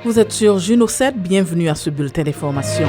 Vous êtes sur Juno 7, bienvenue à ce bulletin d'information.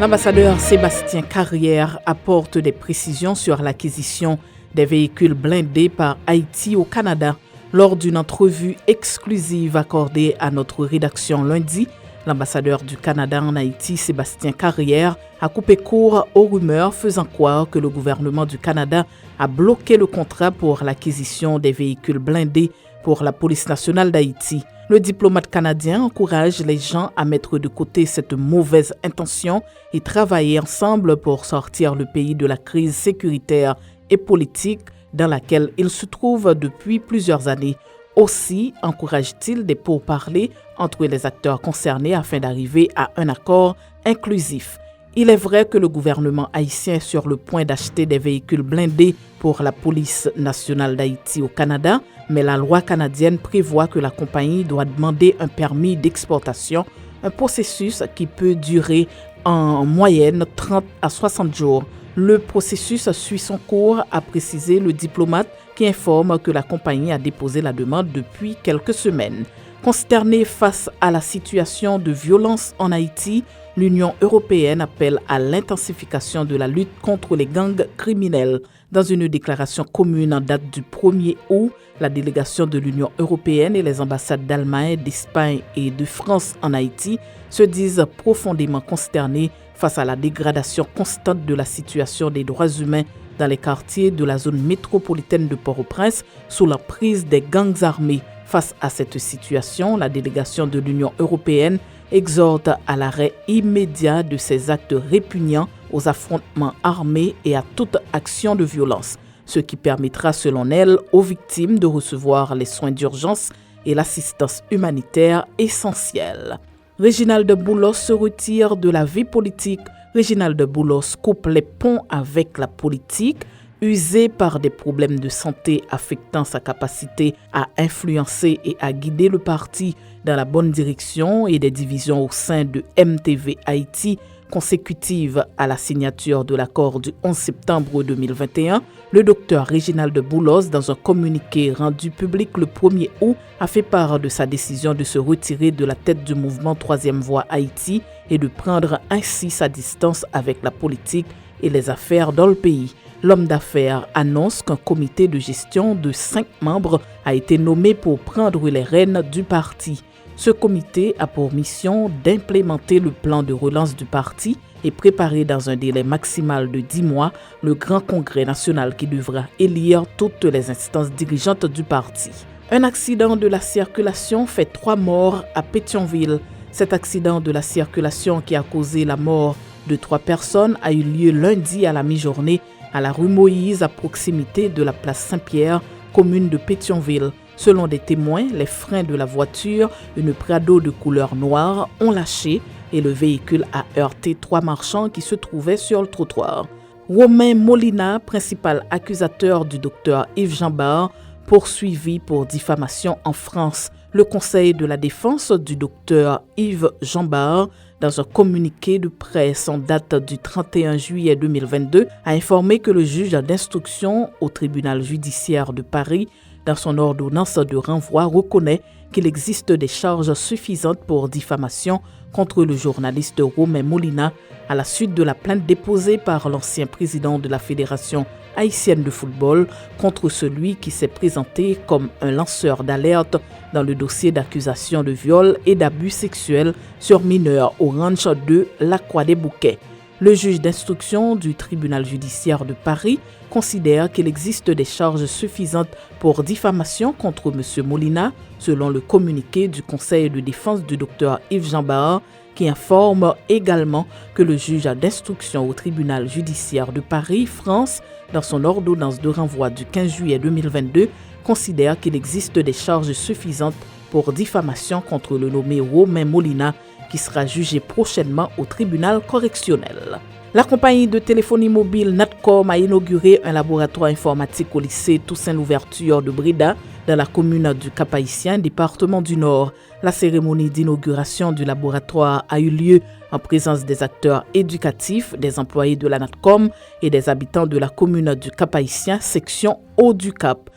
L'ambassadeur Sébastien Carrière apporte des précisions sur l'acquisition des véhicules blindés par Haïti au Canada. Lors d'une entrevue exclusive accordée à notre rédaction lundi, l'ambassadeur du Canada en Haïti, Sébastien Carrière, a coupé court aux rumeurs faisant croire que le gouvernement du Canada a bloqué le contrat pour l'acquisition des véhicules blindés pour la police nationale d'Haïti. Le diplomate canadien encourage les gens à mettre de côté cette mauvaise intention et travailler ensemble pour sortir le pays de la crise sécuritaire et politique dans laquelle il se trouve depuis plusieurs années. Aussi encourage-t-il des pourparlers entre les acteurs concernés afin d'arriver à un accord inclusif. Il est vrai que le gouvernement haïtien est sur le point d'acheter des véhicules blindés pour la police nationale d'Haïti au Canada, mais la loi canadienne prévoit que la compagnie doit demander un permis d'exportation, un processus qui peut durer en moyenne 30 à 60 jours. Le processus suit son cours, a précisé le diplomate qui informe que la compagnie a déposé la demande depuis quelques semaines. Consternée face à la situation de violence en Haïti, l'Union européenne appelle à l'intensification de la lutte contre les gangs criminels. Dans une déclaration commune en date du 1er août, la délégation de l'Union européenne et les ambassades d'Allemagne, d'Espagne et de France en Haïti se disent profondément consternés face à la dégradation constante de la situation des droits humains dans les quartiers de la zone métropolitaine de Port-au-Prince sous l'emprise des gangs armés. Face à cette situation, la délégation de l'Union européenne exhorte à l'arrêt immédiat de ces actes répugnants aux affrontements armés et à toute action de violence, ce qui permettra, selon elle, aux victimes de recevoir les soins d'urgence et l'assistance humanitaire essentielle. Réginald Boulos se retire de la vie politique. Réginald Boulos coupe les ponts avec la politique. Usé par des problèmes de santé affectant sa capacité à influencer et à guider le parti dans la bonne direction et des divisions au sein de MTV Haïti consécutives à la signature de l'accord du 11 septembre 2021, le docteur Réginald Boulos, dans un communiqué rendu public le 1er août, a fait part de sa décision de se retirer de la tête du mouvement 3e Voie Haïti et de prendre ainsi sa distance avec la politique et les affaires dans le pays. L'homme d'affaires annonce qu'un comité de gestion de 5 membres a été nommé pour prendre les rênes du parti. Ce comité a pour mission d'implémenter le plan de relance du parti et préparer dans un délai maximal de 10 mois le grand congrès national qui devra élire toutes les instances dirigeantes du parti. Un accident de la circulation fait 3 morts à Pétionville. Cet accident de la circulation qui a causé la mort de 3 personnes a eu lieu lundi à la mi-journée à la rue Moïse, à proximité de la place Saint-Pierre, commune de Pétionville. Selon des témoins, les freins de la voiture, une Prado de couleur noire, ont lâché et le véhicule a heurté 3 marchands qui se trouvaient sur le trottoir. Romain Molina, principal accusateur du docteur Yves Jambard, poursuivi pour diffamation en France. Le Conseil de la défense du docteur Yves Jambard, dans un communiqué de presse en date du 31 juillet 2022, a informé que le juge d'instruction au tribunal judiciaire de Paris, dans son ordonnance de renvoi, reconnaît qu'il existe des charges suffisantes pour diffamation contre le journaliste Romain Molina à la suite de la plainte déposée par l'ancien président de la Fédération haïtienne de football contre celui qui s'est présenté comme un lanceur d'alerte dans le dossier d'accusation de viol et d'abus sexuels sur mineurs au ranch de la Croix-des-Bouquets. Le juge d'instruction du tribunal judiciaire de Paris considère qu'il existe des charges suffisantes pour diffamation contre M. Molina, selon le communiqué du Conseil de défense du docteur Yves Jambard, qui informe également que le juge d'instruction au tribunal judiciaire de Paris, France, dans son ordonnance de renvoi du 15 juillet 2022, considère qu'il existe des charges suffisantes pour diffamation contre le nommé Romain Molina, qui sera jugé prochainement au tribunal correctionnel. La compagnie de téléphonie mobile Natcom a inauguré un laboratoire informatique au lycée Toussaint Louverture de Breda, dans la commune du Cap-Haïtien, département du Nord. La cérémonie d'inauguration du laboratoire a eu lieu en présence des acteurs éducatifs, des employés de la Natcom et des habitants de la commune du Cap-Haïtien, section Haut du Cap.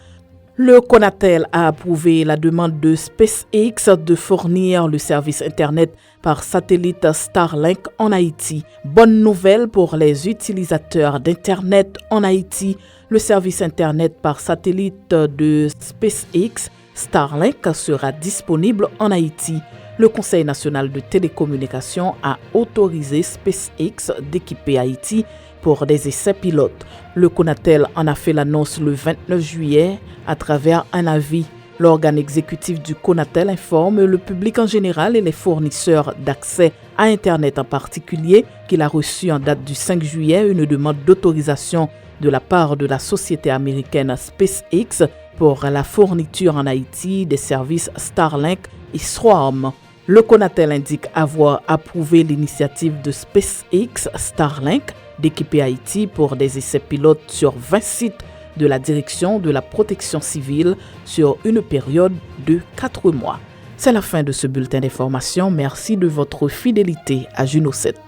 Le Conatel a approuvé la demande de SpaceX de fournir le service Internet par satellite Starlink en Haïti. Bonne nouvelle pour les utilisateurs d'Internet en Haïti. Le service Internet par satellite de SpaceX Starlink sera disponible en Haïti. Le Conseil national de télécommunications a autorisé SpaceX d'équiper Haïti pour des essais pilotes. Le Conatel en a fait l'annonce le 29 juillet à travers un avis. L'organe exécutif du Conatel informe le public en général et les fournisseurs d'accès à Internet en particulier qu'il a reçu en date du 5 juillet une demande d'autorisation de la part de la société américaine SpaceX pour la fourniture en Haïti des services Starlink et Swarm. Le Conatel indique avoir approuvé l'initiative de SpaceX Starlink d'équiper Haïti pour des essais pilotes sur 20 sites de la direction de la protection civile sur une période de 4 mois. C'est la fin de ce bulletin d'information. Merci de votre fidélité à Juno 7.